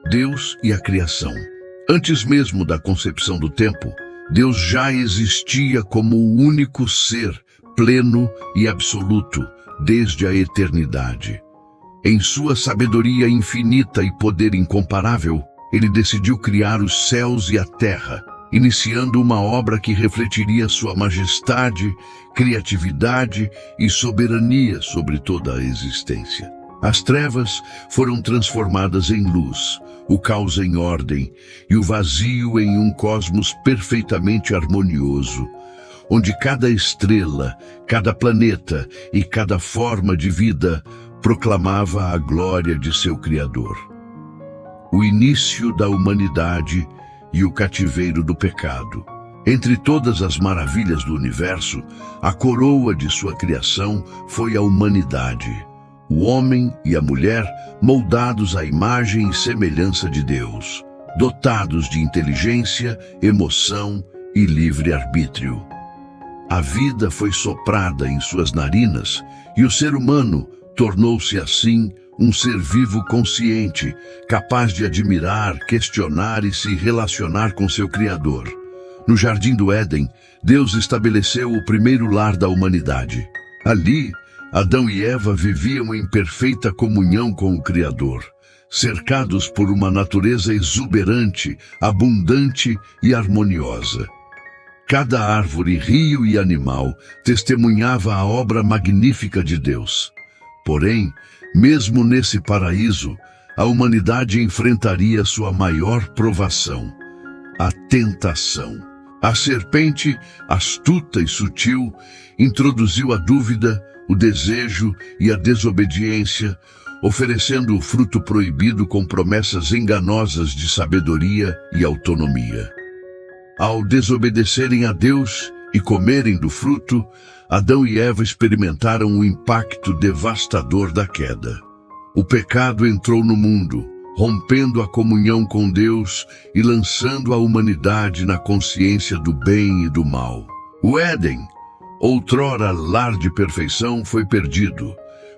Deus e a criação. Antes mesmo da concepção do tempo, Deus já existia como o único ser pleno e absoluto desde a eternidade. Em sua sabedoria infinita e poder incomparável, ele decidiu criar os céus e a terra, iniciando uma obra que refletiria sua majestade, criatividade e soberania sobre toda a existência. As trevas foram transformadas em luz, o caos em ordem e o vazio em um cosmos perfeitamente harmonioso, onde cada estrela, cada planeta e cada forma de vida proclamava a glória de seu Criador. O início da humanidade e o cativeiro do pecado. Entre todas as maravilhas do universo, a coroa de sua criação foi a humanidade. O homem e a mulher moldados à imagem e semelhança de Deus, dotados de inteligência, emoção e livre-arbítrio. A vida foi soprada em suas narinas e o ser humano tornou-se assim um ser vivo consciente, capaz de admirar, questionar e se relacionar com seu Criador. No Jardim do Éden, Deus estabeleceu o primeiro lar da humanidade. Ali, Adão e Eva viviam em perfeita comunhão com o Criador, cercados por uma natureza exuberante, abundante e harmoniosa. Cada árvore, rio e animal testemunhava a obra magnífica de Deus. Porém, mesmo nesse paraíso, a humanidade enfrentaria sua maior provação, a tentação. A serpente, astuta e sutil, introduziu a dúvida, o desejo e a desobediência, oferecendo o fruto proibido com promessas enganosas de sabedoria e autonomia. Ao desobedecerem a Deus e comerem do fruto, Adão e Eva experimentaram o impacto devastador da queda. O pecado entrou no mundo, rompendo a comunhão com Deus e lançando a humanidade na consciência do bem e do mal. O Éden, outrora lar de perfeição, foi perdido.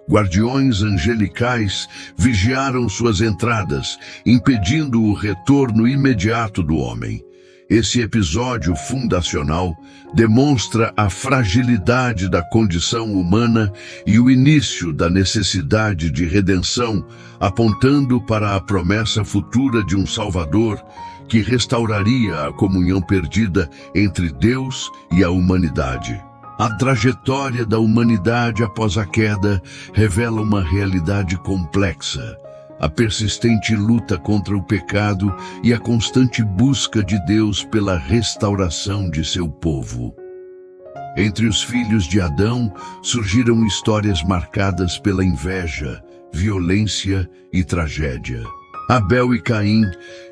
Guardiões angelicais vigiaram suas entradas, impedindo o retorno imediato do homem. Esse episódio fundacional demonstra a fragilidade da condição humana e o início da necessidade de redenção, apontando para a promessa futura de um Salvador que restauraria a comunhão perdida entre Deus e a humanidade. A trajetória da humanidade após a queda revela uma realidade complexa. A persistente luta contra o pecado e a constante busca de Deus pela restauração de seu povo. Entre os filhos de Adão surgiram histórias marcadas pela inveja, violência e tragédia. Abel e Caim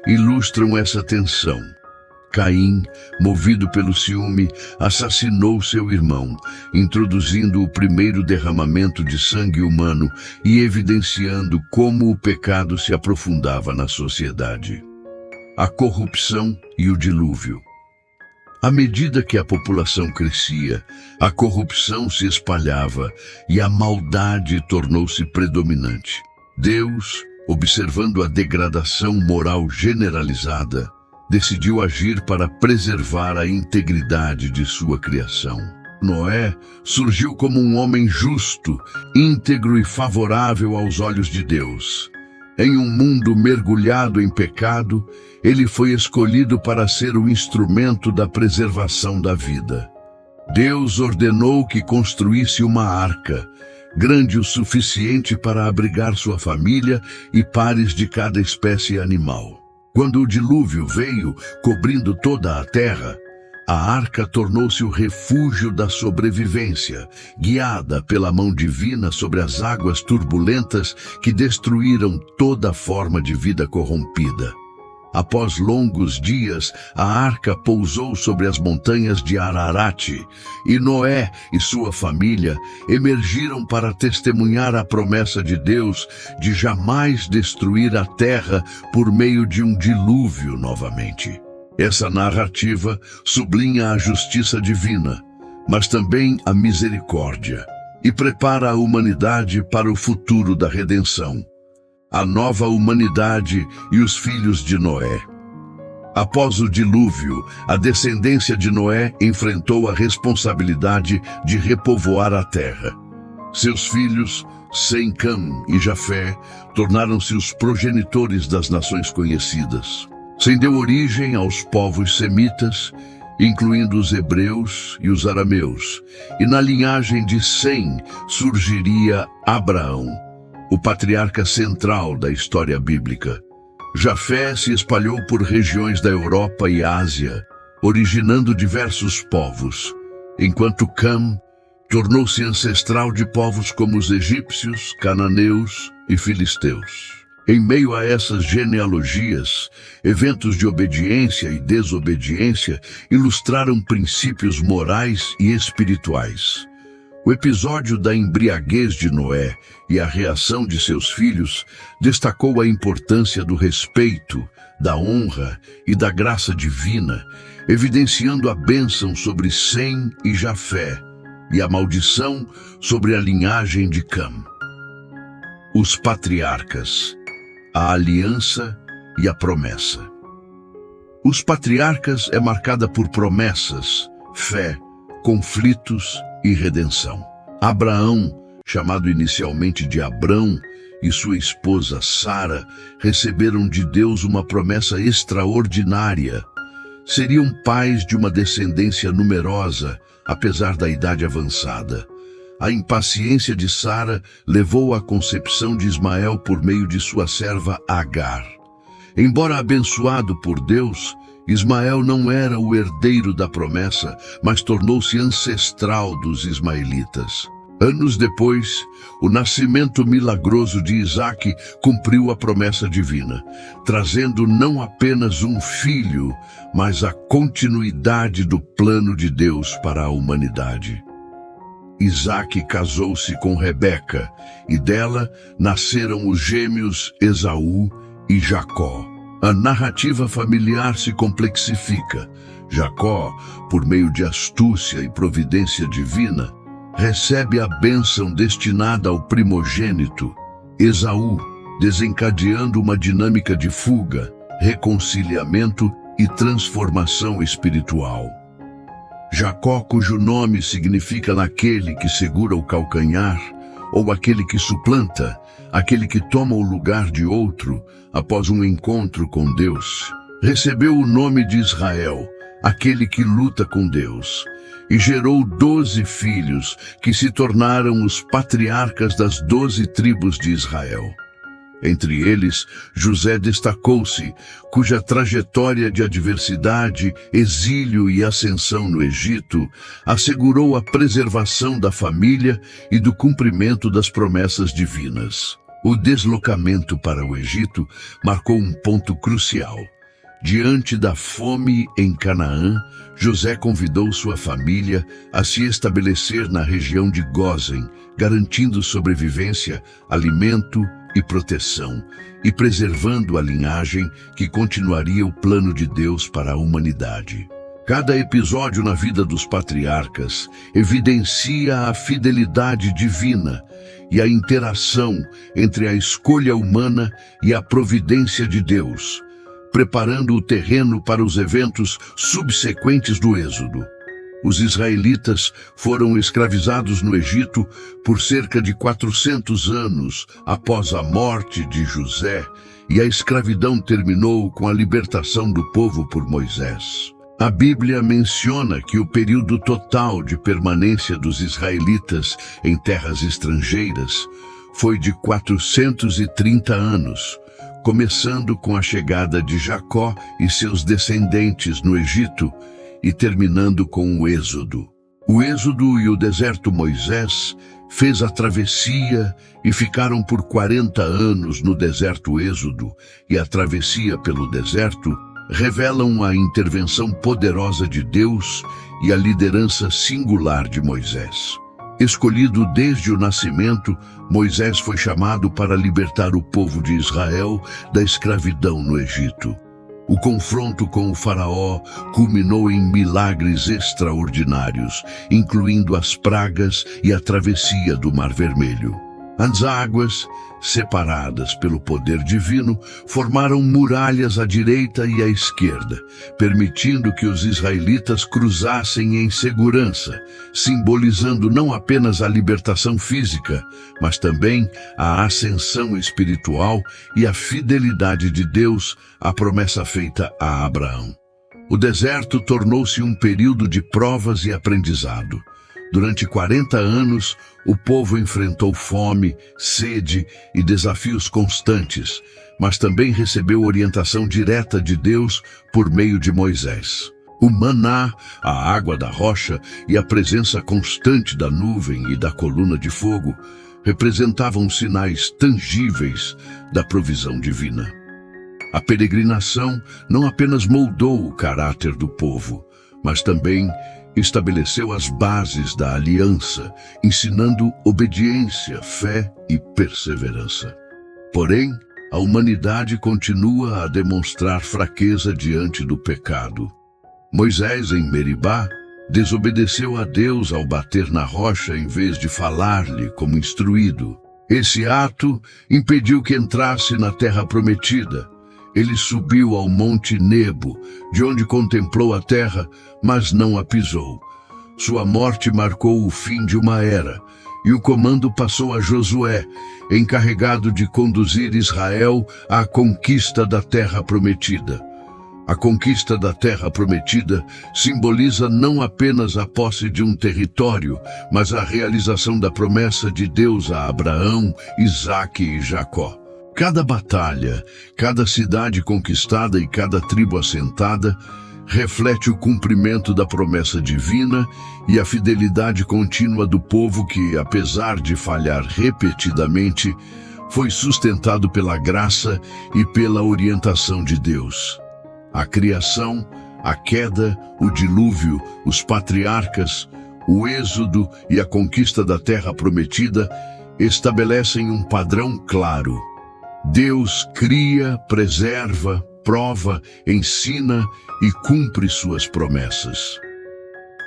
ilustram essa tensão. Caim, movido pelo ciúme, assassinou seu irmão, introduzindo o primeiro derramamento de sangue humano e evidenciando como o pecado se aprofundava na sociedade. A corrupção e o dilúvio. À medida que a população crescia, a corrupção se espalhava e a maldade tornou-se predominante. Deus, observando a degradação moral generalizada, decidiu agir para preservar a integridade de sua criação. Noé surgiu como um homem justo, íntegro e favorável aos olhos de Deus. Em um mundo mergulhado em pecado, ele foi escolhido para ser o instrumento da preservação da vida. Deus ordenou que construísse uma arca, grande o suficiente para abrigar sua família e pares de cada espécie animal. Quando o dilúvio veio, cobrindo toda a terra, a arca tornou-se o refúgio da sobrevivência, guiada pela mão divina sobre as águas turbulentas que destruíram toda forma de vida corrompida. Após longos dias, a arca pousou sobre as montanhas de Ararat, e Noé e sua família emergiram para testemunhar a promessa de Deus de jamais destruir a terra por meio de um dilúvio novamente. Essa narrativa sublinha a justiça divina, mas também a misericórdia, e prepara a humanidade para o futuro da redenção. a nova humanidade e os filhos de Noé. Após o dilúvio, a descendência de Noé enfrentou a responsabilidade de repovoar a terra. Seus filhos, Sem, Cam e Jafé, tornaram-se os progenitores das nações conhecidas. Sem deu origem aos povos semitas, incluindo os hebreus e os arameus, e na linhagem de Sem surgiria Abraão, o patriarca central da história bíblica. Jafé se espalhou por regiões da Europa e Ásia, originando diversos povos, enquanto Cam tornou-se ancestral de povos como os egípcios, cananeus e filisteus. Em meio a essas genealogias, eventos de obediência e desobediência ilustraram princípios morais e espirituais. O episódio da embriaguez de Noé e a reação de seus filhos destacou a importância do respeito, da honra e da graça divina, evidenciando a bênção sobre Sem e Jafé e a maldição sobre a linhagem de Cam. Os patriarcas, a aliança e a promessa. Os patriarcas é marcada por promessas, fé, conflitos e redenção. Abraão, chamado inicialmente de Abrão, e sua esposa Sara receberam de Deus uma promessa extraordinária. Seriam pais de uma descendência numerosa, apesar da idade avançada. A impaciência de Sara levou à concepção de Ismael por meio de sua serva Agar. Embora abençoado por Deus, Ismael não era o herdeiro da promessa, mas tornou-se ancestral dos ismaelitas. Anos depois, o nascimento milagroso de Isaque cumpriu a promessa divina, trazendo não apenas um filho, mas a continuidade do plano de Deus para a humanidade. Isaque casou-se com Rebeca, e dela nasceram os gêmeos Esaú e Jacó. A narrativa familiar se complexifica. Jacó, por meio de astúcia e providência divina, recebe a bênção destinada ao primogênito, Esaú, desencadeando uma dinâmica de fuga, reconciliamento e transformação espiritual. Jacó, cujo nome significa naquele que segura o calcanhar, ou aquele que suplanta, aquele que toma o lugar de outro após um encontro com Deus, recebeu o nome de Israel, aquele que luta com Deus, e gerou 12 filhos que se tornaram os patriarcas das 12 tribos de Israel. Entre eles, José destacou-se, cuja trajetória de adversidade, exílio e ascensão no Egito assegurou a preservação da família e do cumprimento das promessas divinas. O deslocamento para o Egito marcou um ponto crucial. Diante da fome em Canaã, José convidou sua família a se estabelecer na região de Gósen, garantindo sobrevivência, alimento e proteção, e preservando a linhagem que continuaria o plano de Deus para a humanidade. Cada episódio na vida dos patriarcas evidencia a fidelidade divina e a interação entre a escolha humana e a providência de Deus, preparando o terreno para os eventos subsequentes do Êxodo. Os israelitas foram escravizados no Egito por cerca de 400 anos após a morte de José, e a escravidão terminou com a libertação do povo por Moisés. A Bíblia menciona que o período total de permanência dos israelitas em terras estrangeiras foi de 430 anos, começando com a chegada de Jacó e seus descendentes no Egito e terminando com o Êxodo. O Êxodo e o deserto Moisés fez a travessia e ficaram por 40 anos no deserto Êxodo, e a travessia pelo deserto revelam a intervenção poderosa de Deus e a liderança singular de Moisés. Escolhido desde o nascimento, Moisés foi chamado para libertar o povo de Israel da escravidão no Egito. O confronto com o faraó culminou em milagres extraordinários, incluindo as pragas e a travessia do Mar Vermelho. As águas, separadas pelo poder divino, formaram muralhas à direita e à esquerda, permitindo que os israelitas cruzassem em segurança, simbolizando não apenas a libertação física, mas também a ascensão espiritual e a fidelidade de Deus à promessa feita a Abraão. O deserto tornou-se um período de provas e aprendizado. Durante 40 anos, o povo enfrentou fome, sede e desafios constantes, mas também recebeu orientação direta de Deus por meio de Moisés. O maná, a água da rocha e a presença constante da nuvem e da coluna de fogo representavam sinais tangíveis da provisão divina. A peregrinação não apenas moldou o caráter do povo, mas também estabeleceu as bases da aliança, ensinando obediência, fé e perseverança. Porém, a humanidade continua a demonstrar fraqueza diante do pecado. Moisés, em Meribá, desobedeceu a Deus ao bater na rocha em vez de falar-lhe como instruído. Esse ato impediu que entrasse na terra prometida. Ele subiu ao Monte Nebo, de onde contemplou a terra, mas não a pisou. Sua morte marcou o fim de uma era, e o comando passou a Josué, encarregado de conduzir Israel à conquista da terra prometida. A conquista da terra prometida simboliza não apenas a posse de um território, mas a realização da promessa de Deus a Abraão, Isaque e Jacó. Cada batalha, cada cidade conquistada e cada tribo assentada reflete o cumprimento da promessa divina e a fidelidade contínua do povo que, apesar de falhar repetidamente, foi sustentado pela graça e pela orientação de Deus. A criação, a queda, o dilúvio, os patriarcas, o êxodo e a conquista da terra prometida estabelecem um padrão claro. Deus cria, preserva, prova, ensina e cumpre suas promessas.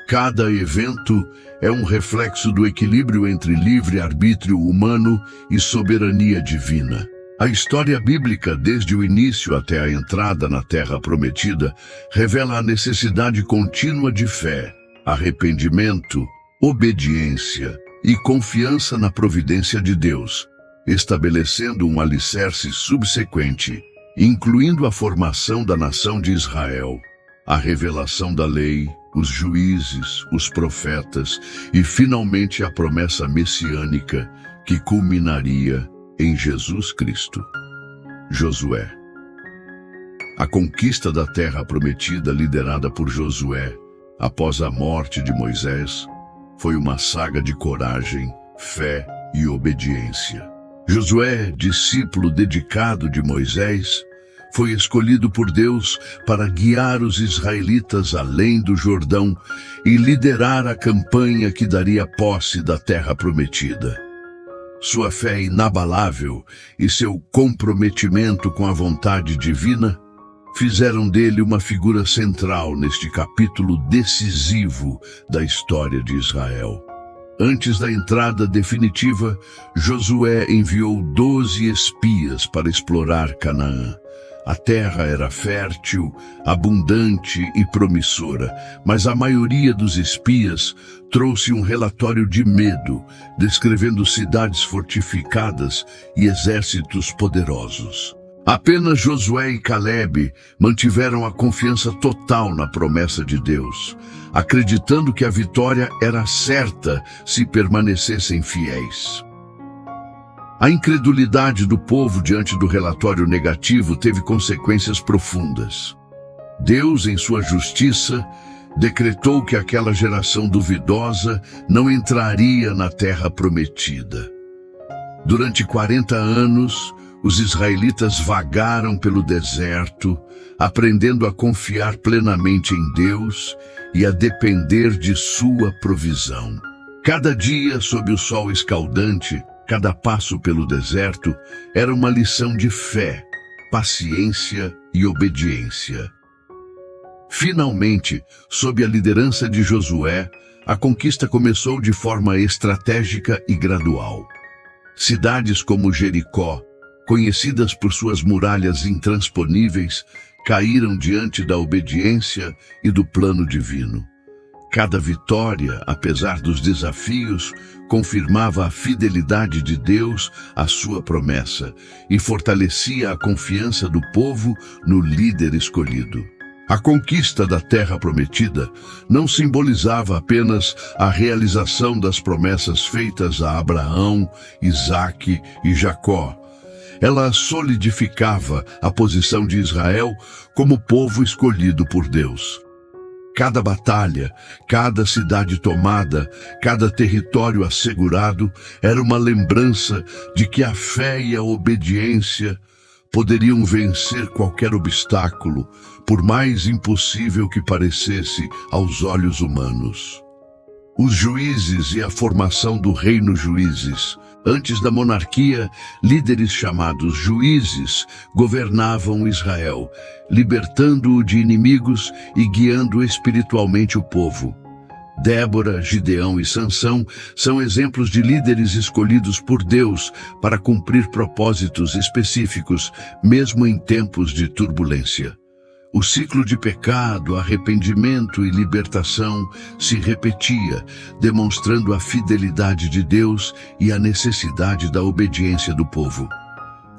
Cada evento é um reflexo do equilíbrio entre livre-arbítrio humano e soberania divina. A história bíblica, desde o início até a entrada na Terra Prometida, revela a necessidade contínua de fé, arrependimento, obediência e confiança na providência de Deus, estabelecendo um alicerce subsequente, incluindo a formação da nação de Israel, a revelação da lei, os juízes, os profetas e, finalmente, a promessa messiânica que culminaria em Jesus Cristo. Josué. A conquista da terra prometida liderada por Josué, após a morte de Moisés, foi uma saga de coragem, fé e obediência. Josué, discípulo dedicado de Moisés, foi escolhido por Deus para guiar os israelitas além do Jordão e liderar a campanha que daria posse da terra prometida. Sua fé inabalável e seu comprometimento com a vontade divina fizeram dele uma figura central neste capítulo decisivo da história de Israel. Antes da entrada definitiva, Josué enviou 12 espias para explorar Canaã. A terra era fértil, abundante e promissora, mas a maioria dos espias trouxe um relatório de medo, descrevendo cidades fortificadas e exércitos poderosos. Apenas Josué e Calebe mantiveram a confiança total na promessa de Deus, acreditando que a vitória era certa se permanecessem fiéis. A incredulidade do povo diante do relatório negativo teve consequências profundas. Deus, em sua justiça, decretou que aquela geração duvidosa não entraria na terra prometida. Durante 40 anos, os israelitas vagaram pelo deserto, aprendendo a confiar plenamente em Deus e a depender de sua provisão. Cada dia, sob o sol escaldante, cada passo pelo deserto era uma lição de fé, paciência e obediência. Finalmente, sob a liderança de Josué, a conquista começou de forma estratégica e gradual. Cidades como Jericó, conhecidas por suas muralhas intransponíveis, caíram diante da obediência e do plano divino. Cada vitória, apesar dos desafios, confirmava a fidelidade de Deus à sua promessa e fortalecia a confiança do povo no líder escolhido. A conquista da Terra Prometida não simbolizava apenas a realização das promessas feitas a Abraão, Isaque e Jacó. Ela solidificava a posição de Israel como povo escolhido por Deus. Cada batalha, cada cidade tomada, cada território assegurado era uma lembrança de que a fé e a obediência poderiam vencer qualquer obstáculo, por mais impossível que parecesse aos olhos humanos. Os juízes e a formação do reino juízes. Antes da monarquia, líderes chamados juízes governavam Israel, libertando-o de inimigos e guiando espiritualmente o povo. Débora, Gideão e Sansão são exemplos de líderes escolhidos por Deus para cumprir propósitos específicos, mesmo em tempos de turbulência. O ciclo de pecado, arrependimento e libertação se repetia, demonstrando a fidelidade de Deus e a necessidade da obediência do povo.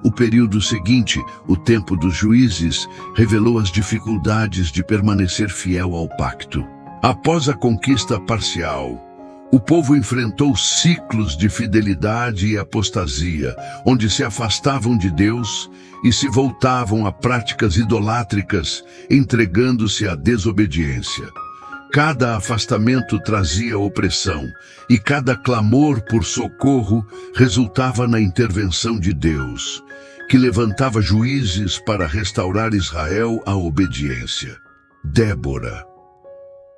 O período seguinte, o tempo dos juízes, revelou as dificuldades de permanecer fiel ao pacto. Após a conquista parcial, o povo enfrentou ciclos de fidelidade e apostasia, onde se afastavam de Deus e se voltavam a práticas idolátricas, entregando-se à desobediência. Cada afastamento trazia opressão, e cada clamor por socorro resultava na intervenção de Deus, que levantava juízes para restaurar Israel à obediência. Débora,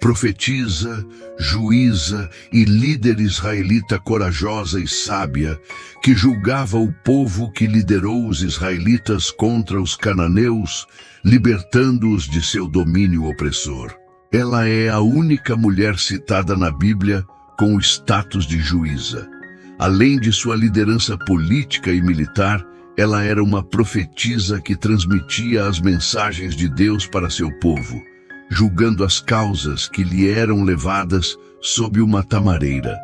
profetisa, juíza e líder israelita corajosa e sábia, que julgava o povo que liderou os israelitas contra os cananeus, libertando-os de seu domínio opressor. Ela é a única mulher citada na Bíblia com o status de juíza. Além de sua liderança política e militar, ela era uma profetisa que transmitia as mensagens de Deus para seu povo, julgando as causas que lhe eram levadas sob uma tamareira.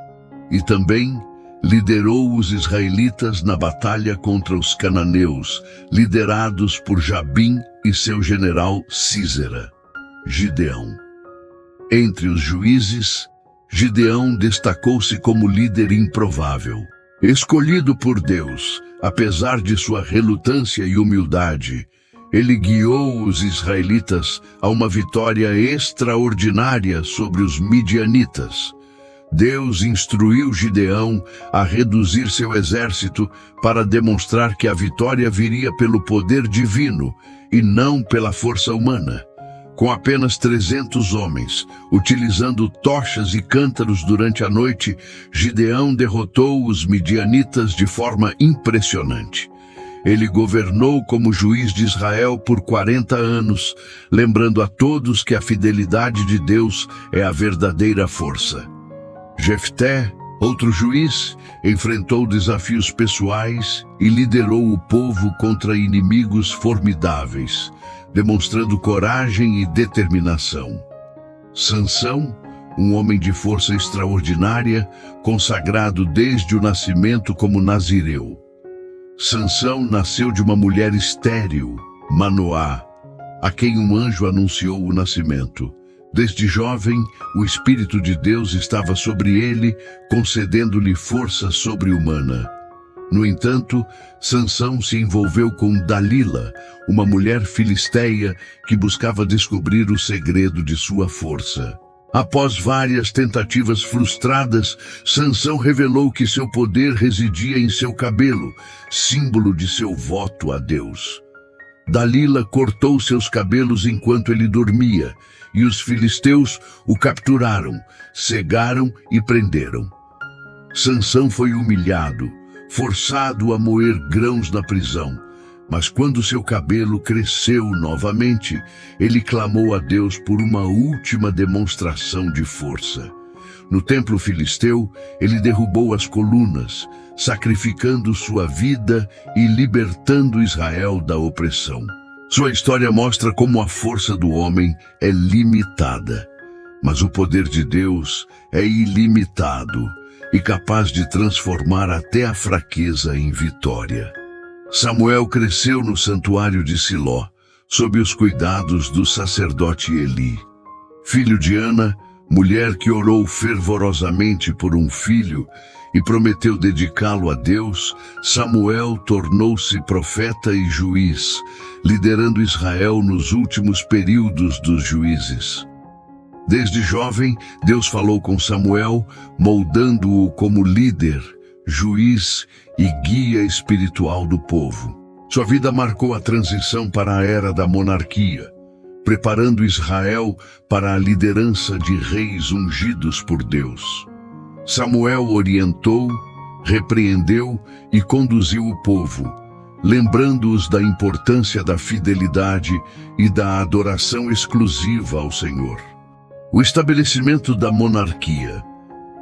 E também liderou os israelitas na batalha contra os cananeus, liderados por Jabim e seu general Sísera. Gideão. Entre os juízes, Gideão destacou-se como líder improvável. Escolhido por Deus, apesar de sua relutância e humildade, ele guiou os israelitas a uma vitória extraordinária sobre os midianitas. Deus instruiu Gideão a reduzir seu exército para demonstrar que a vitória viria pelo poder divino e não pela força humana. Com apenas 300 homens, utilizando tochas e cântaros durante a noite, Gideão derrotou os midianitas de forma impressionante. Ele governou como juiz de Israel por 40 anos, lembrando a todos que a fidelidade de Deus é a verdadeira força. Jefté, outro juiz, enfrentou desafios pessoais e liderou o povo contra inimigos formidáveis, demonstrando coragem e determinação. Sansão, um homem de força extraordinária, consagrado desde o nascimento como nazireu. Sansão nasceu de uma mulher estéril, Manoá, a quem um anjo anunciou o nascimento. Desde jovem, o Espírito de Deus estava sobre ele, concedendo-lhe força sobre-humana. No entanto, Sansão se envolveu com Dalila, uma mulher filisteia que buscava descobrir o segredo de sua força. Após várias tentativas frustradas, Sansão revelou que seu poder residia em seu cabelo, símbolo de seu voto a Deus. Dalila cortou seus cabelos enquanto ele dormia, e os filisteus o capturaram, cegaram e prenderam. Sansão foi humilhado, forçado a moer grãos na prisão, mas quando seu cabelo cresceu novamente, ele clamou a Deus por uma última demonstração de força. No templo filisteu, ele derrubou as colunas, sacrificando sua vida e libertando Israel da opressão. Sua história mostra como a força do homem é limitada, mas o poder de Deus é ilimitado e capaz de transformar até a fraqueza em vitória. Samuel cresceu no santuário de Siló, sob os cuidados do sacerdote Eli. Filho de Ana, mulher que orou fervorosamente por um filho e prometeu dedicá-lo a Deus, Samuel tornou-se profeta e juiz, liderando Israel nos últimos períodos dos juízes. Desde jovem, Deus falou com Samuel, moldando-o como líder, juiz e guia espiritual do povo. Sua vida marcou a transição para a era da monarquia, preparando Israel para a liderança de reis ungidos por Deus. Samuel orientou, repreendeu e conduziu o povo, lembrando-os da importância da fidelidade e da adoração exclusiva ao Senhor. O estabelecimento da monarquia.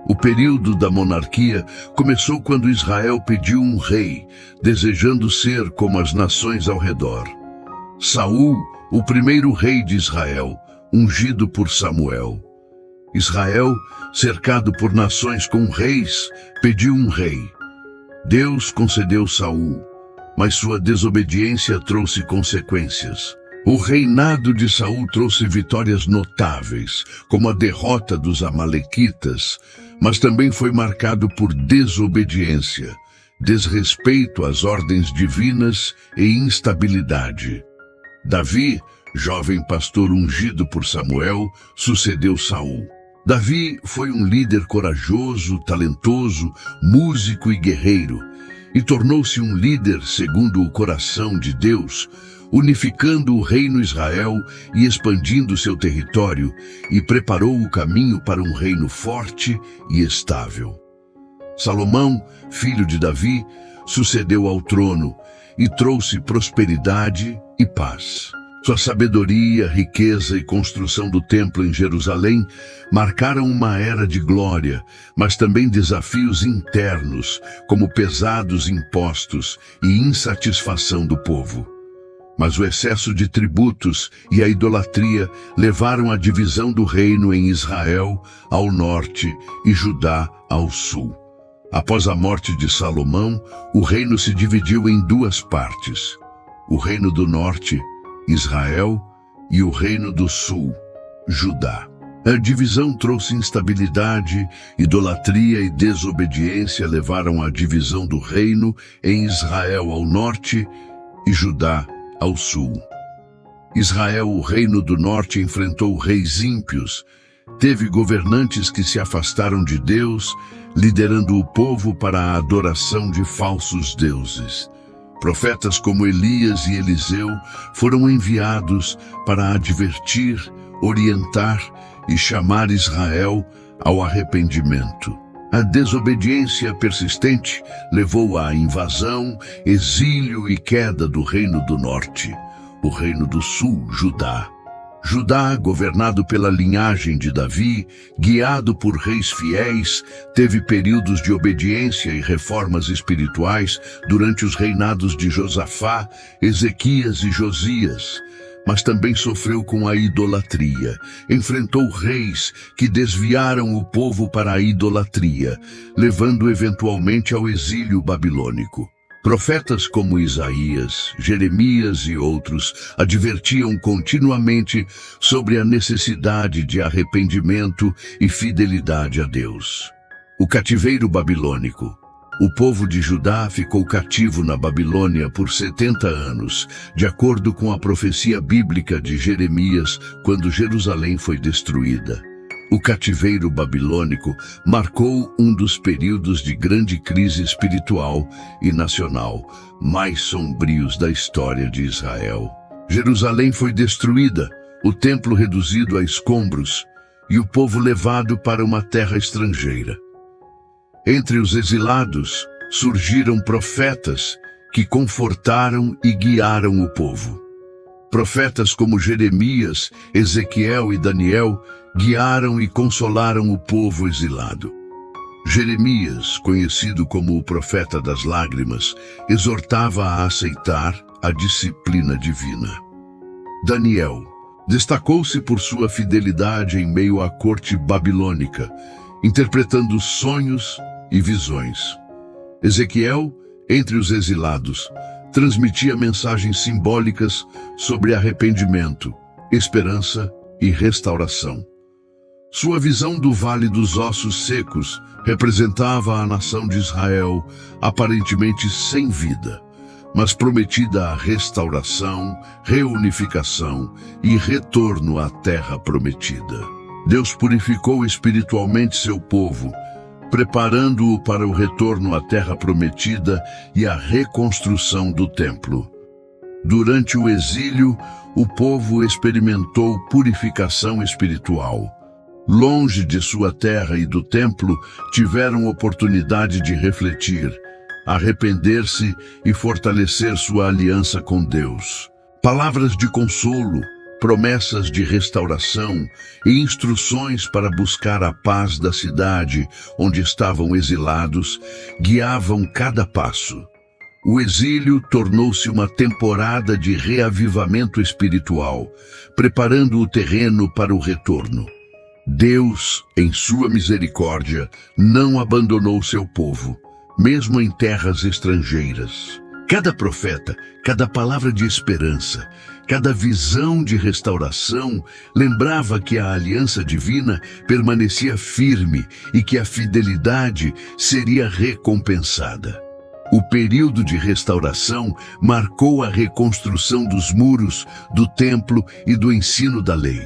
O período da monarquia começou quando Israel pediu um rei, desejando ser como as nações ao redor. Saul, o primeiro rei de Israel, ungido por Samuel. Israel, cercado por nações com reis, pediu um rei. Deus concedeu Saul, mas sua desobediência trouxe consequências. O reinado de Saul trouxe vitórias notáveis, como a derrota dos amalequitas, mas também foi marcado por desobediência, desrespeito às ordens divinas e instabilidade. Davi, jovem pastor ungido por Samuel, sucedeu Saul. Davi foi um líder corajoso, talentoso, músico e guerreiro, e tornou-se um líder segundo o coração de Deus, unificando o reino Israel e expandindo seu território, e preparou o caminho para um reino forte e estável. Salomão, filho de Davi, sucedeu ao trono e trouxe prosperidade e paz. Sua sabedoria, riqueza e construção do templo em Jerusalém marcaram uma era de glória, mas também desafios internos, como pesados impostos e insatisfação do povo. Mas o excesso de tributos e a idolatria levaram à divisão do reino em Israel ao norte e Judá ao sul. Após a morte de Salomão, o reino se dividiu em duas partes: o reino do norte, Israel, e o reino do sul, Judá. A divisão trouxe instabilidade, idolatria e desobediência levaram à divisão do reino em Israel ao norte e Judá ao sul. Israel, o reino do norte, enfrentou reis ímpios, teve governantes que se afastaram de Deus, liderando o povo para a adoração de falsos deuses. Profetas como Elias e Eliseu foram enviados para advertir, orientar e chamar Israel ao arrependimento. A desobediência persistente levou à invasão, exílio e queda do reino do norte, o reino do sul, Judá. Judá, governado pela linhagem de Davi, guiado por reis fiéis, teve períodos de obediência e reformas espirituais durante os reinados de Josafá, Ezequias e Josias, mas também sofreu com a idolatria. Enfrentou reis que desviaram o povo para a idolatria, levando eventualmente ao exílio babilônico. Profetas como Isaías, Jeremias e outros advertiam continuamente sobre a necessidade de arrependimento e fidelidade a Deus. O cativeiro babilônico. O povo de Judá ficou cativo na Babilônia por 70 anos, de acordo com a profecia bíblica de Jeremias, quando Jerusalém foi destruída. O cativeiro babilônico marcou um dos períodos de grande crise espiritual e nacional mais sombrios da história de Israel. Jerusalém foi destruída, o templo reduzido a escombros e o povo levado para uma terra estrangeira. Entre os exilados surgiram profetas que confortaram e guiaram o povo. Profetas como Jeremias, Ezequiel e Daniel guiaram e consolaram o povo exilado. Jeremias, conhecido como o profeta das lágrimas, exortava a aceitar a disciplina divina. Daniel destacou-se por sua fidelidade em meio à corte babilônica, interpretando sonhos e visões. Ezequiel, entre os exilados, transmitia mensagens simbólicas sobre arrependimento, esperança e restauração. Sua visão do Vale dos Ossos Secos representava a nação de Israel, aparentemente sem vida, mas prometida a restauração, reunificação e retorno à terra prometida. Deus purificou espiritualmente seu povo, preparando-o para o retorno à terra prometida e a reconstrução do templo. Durante o exílio, o povo experimentou purificação espiritual. Longe de sua terra e do templo, tiveram oportunidade de refletir, arrepender-se e fortalecer sua aliança com Deus. Palavras de consolo, promessas de restauração e instruções para buscar a paz da cidade onde estavam exilados guiavam cada passo. O exílio tornou-se uma temporada de reavivamento espiritual, preparando o terreno para o retorno. Deus, em sua misericórdia, não abandonou seu povo, mesmo em terras estrangeiras. Cada profeta, cada palavra de esperança, cada visão de restauração lembrava que a aliança divina permanecia firme e que a fidelidade seria recompensada. O período de restauração marcou a reconstrução dos muros, do templo e do ensino da lei.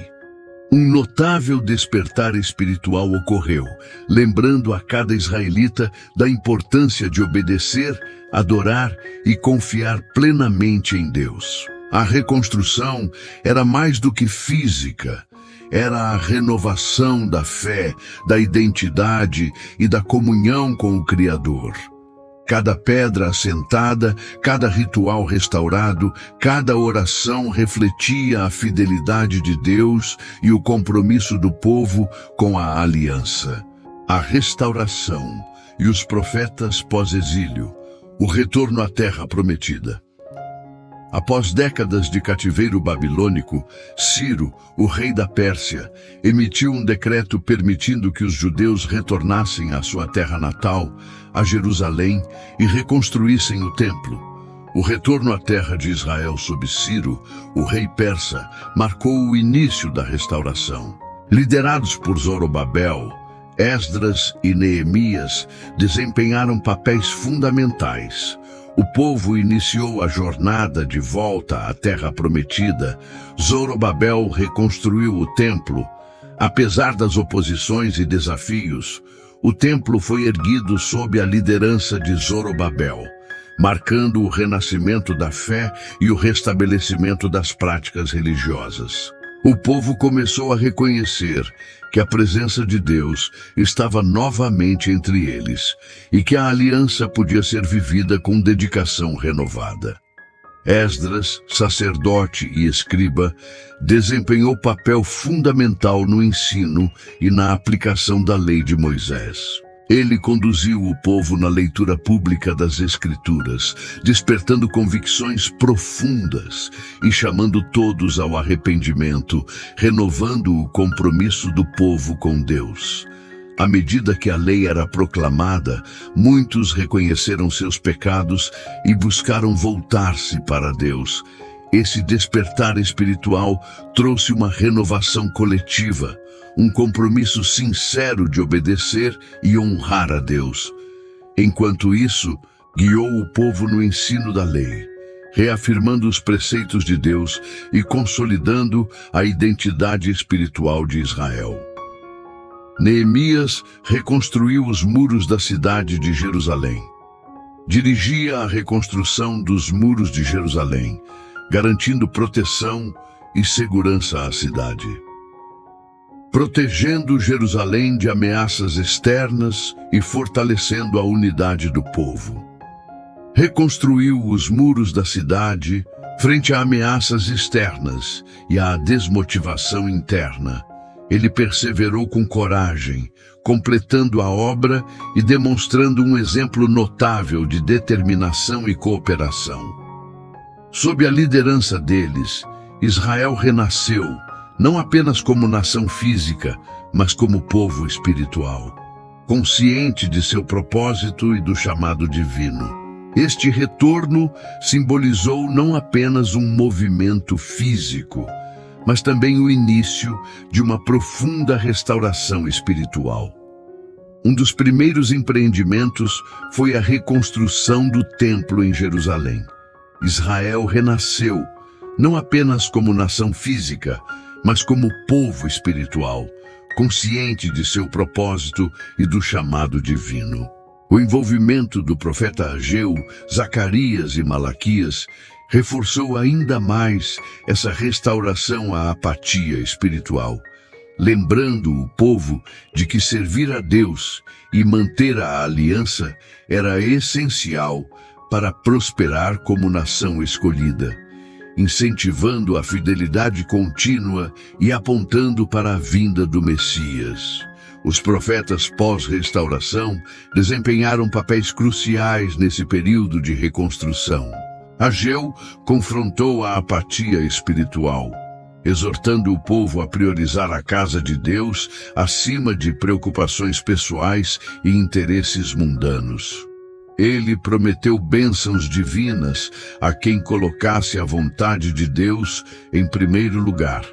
Um notável despertar espiritual ocorreu, lembrando a cada israelita da importância de obedecer, adorar e confiar plenamente em Deus. A reconstrução era mais do que física, era a renovação da fé, da identidade e da comunhão com o Criador. Cada pedra assentada, cada ritual restaurado, cada oração refletia a fidelidade de Deus e o compromisso do povo com a aliança. A restauração e os profetas pós-exílio, o retorno à terra prometida. Após décadas de cativeiro babilônico, Ciro, o rei da Pérsia, emitiu um decreto permitindo que os judeus retornassem à sua terra natal, a Jerusalém, e reconstruíssem o templo. O retorno à terra de Israel sob Ciro, o rei persa, marcou o início da restauração. Liderados por Zorobabel, Esdras e Neemias desempenharam papéis fundamentais. O povo iniciou a jornada de volta à terra prometida. Zorobabel reconstruiu o templo. Apesar das oposições e desafios, o templo foi erguido sob a liderança de Zorobabel, marcando o renascimento da fé e o restabelecimento das práticas religiosas. O povo começou a reconhecer que a presença de Deus estava novamente entre eles e que a aliança podia ser vivida com dedicação renovada. Esdras, sacerdote e escriba, desempenhou papel fundamental no ensino e na aplicação da lei de Moisés. Ele conduziu o povo na leitura pública das Escrituras, despertando convicções profundas e chamando todos ao arrependimento, renovando o compromisso do povo com Deus. À medida que a lei era proclamada, muitos reconheceram seus pecados e buscaram voltar-se para Deus. Esse despertar espiritual trouxe uma renovação coletiva, um compromisso sincero de obedecer e honrar a Deus. Enquanto isso, guiou o povo no ensino da lei, reafirmando os preceitos de Deus e consolidando a identidade espiritual de Israel. Neemias reconstruiu os muros da cidade de Jerusalém. Dirigia a reconstrução dos muros de Jerusalém, garantindo proteção e segurança à cidade. Protegendo Jerusalém de ameaças externas e fortalecendo a unidade do povo. Reconstruiu os muros da cidade, Frente a ameaças externas e à desmotivação interna, ele perseverou com coragem, completando a obra e demonstrando um exemplo notável de determinação e cooperação. Sob a liderança deles, Israel renasceu, não apenas como nação física, mas como povo espiritual, consciente de seu propósito e do chamado divino. Este retorno simbolizou não apenas um movimento físico, mas também o início de uma profunda restauração espiritual. Um dos primeiros empreendimentos foi a reconstrução do templo em Jerusalém. Israel renasceu, não apenas como nação física, mas como povo espiritual, consciente de seu propósito e do chamado divino. O envolvimento do profeta Ageu, Zacarias e Malaquias reforçou ainda mais essa restauração à apatia espiritual, lembrando o povo de que servir a Deus e manter a aliança era essencial para prosperar como nação escolhida, incentivando a fidelidade contínua e apontando para a vinda do Messias. Os profetas pós-restauração desempenharam papéis cruciais nesse período de reconstrução. Ageu confrontou a apatia espiritual, exortando o povo a priorizar a casa de Deus acima de preocupações pessoais e interesses mundanos. Ele prometeu bênçãos divinas a quem colocasse a vontade de Deus em primeiro lugar,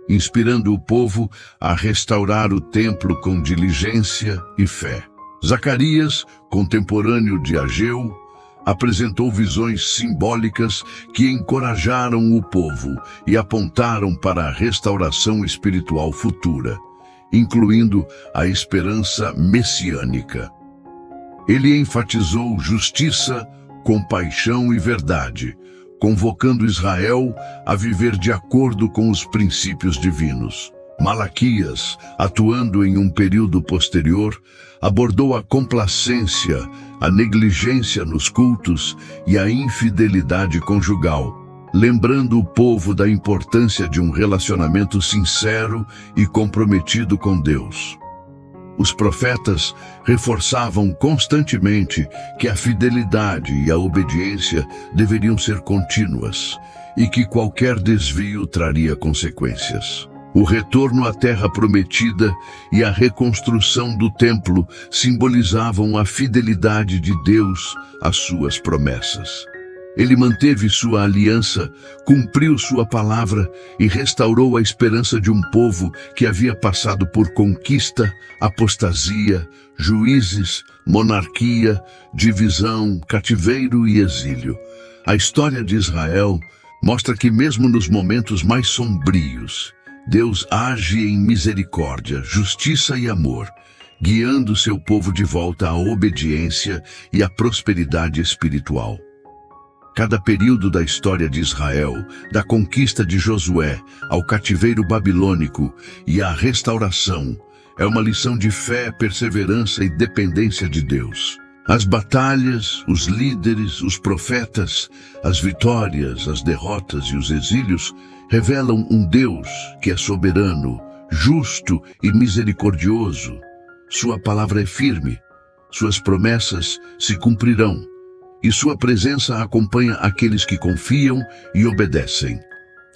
inspirando o povo a restaurar o templo com diligência e fé. Zacarias, contemporâneo de Ageu, apresentou visões simbólicas que encorajaram o povo e apontaram para a restauração espiritual futura, incluindo a esperança messiânica. Ele enfatizou justiça, compaixão e verdade, convocando Israel a viver de acordo com os princípios divinos. Malaquias, atuando em um período posterior, abordou a complacência, a negligência nos cultos e a infidelidade conjugal, lembrando o povo da importância de um relacionamento sincero e comprometido com Deus. Os profetas reforçavam constantemente que a fidelidade e a obediência deveriam ser contínuas e que qualquer desvio traria consequências. O retorno à terra prometida e a reconstrução do templo simbolizavam a fidelidade de Deus às suas promessas. Ele manteve sua aliança, cumpriu sua palavra e restaurou a esperança de um povo que havia passado por conquista, apostasia, juízes, monarquia, divisão, cativeiro e exílio. A história de Israel mostra que mesmo nos momentos mais sombrios, Deus age em misericórdia, justiça e amor, guiando seu povo de volta à obediência e à prosperidade espiritual. Cada período da história de Israel, da conquista de Josué ao cativeiro babilônico e à restauração, é uma lição de fé, perseverança e dependência de Deus. As batalhas, os líderes, os profetas, as vitórias, as derrotas e os exílios revelam um Deus que é soberano, justo e misericordioso. Sua palavra é firme, suas promessas se cumprirão, e sua presença acompanha aqueles que confiam e obedecem.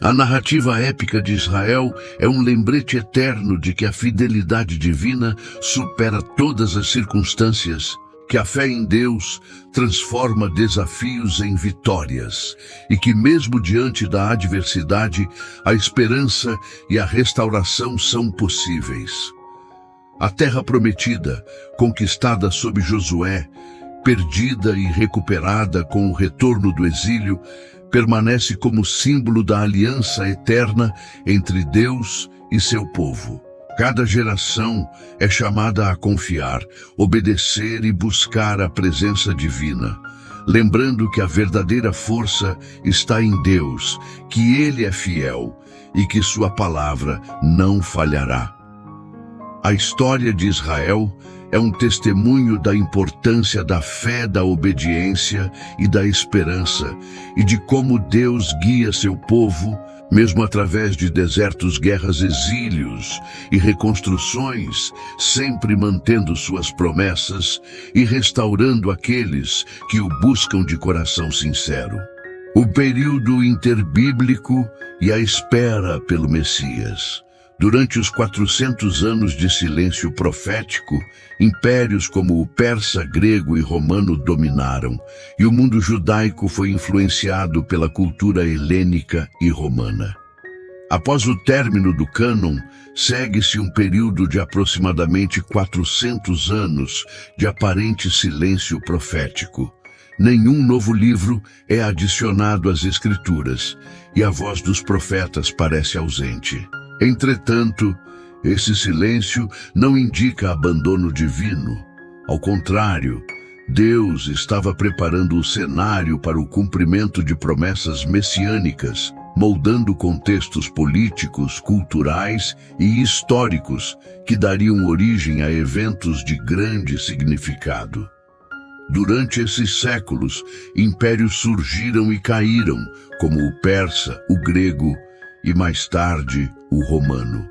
A narrativa épica de Israel é um lembrete eterno de que a fidelidade divina supera todas as circunstâncias, que a fé em Deus transforma desafios em vitórias e que mesmo diante da adversidade, a esperança e a restauração são possíveis. A terra prometida, conquistada sob Josué, perdida e recuperada com o retorno do exílio, permanece como símbolo da aliança eterna entre Deus e seu povo. Cada geração é chamada a confiar, obedecer e buscar a presença divina, lembrando que a verdadeira força está em Deus, que Ele é fiel e que sua palavra não falhará. A história de Israel é um testemunho da importância da fé, da obediência e da esperança, e de como Deus guia seu povo, mesmo através de desertos, guerras, exílios e reconstruções, sempre mantendo suas promessas e restaurando aqueles que o buscam de coração sincero. O período interbíblico e a espera pelo Messias. Durante os 400 anos de silêncio profético, impérios como o persa, grego e romano dominaram, e o mundo judaico foi influenciado pela cultura helênica e romana. Após o término do cânon, segue-se um período de aproximadamente 400 anos de aparente silêncio profético. Nenhum novo livro é adicionado às Escrituras, e a voz dos profetas parece ausente. Entretanto, esse silêncio não indica abandono divino. Ao contrário, Deus estava preparando o cenário para o cumprimento de promessas messiânicas, moldando contextos políticos, culturais e históricos que dariam origem a eventos de grande significado. Durante esses séculos, impérios surgiram e caíram, como o persa, o grego e, mais tarde, o romano.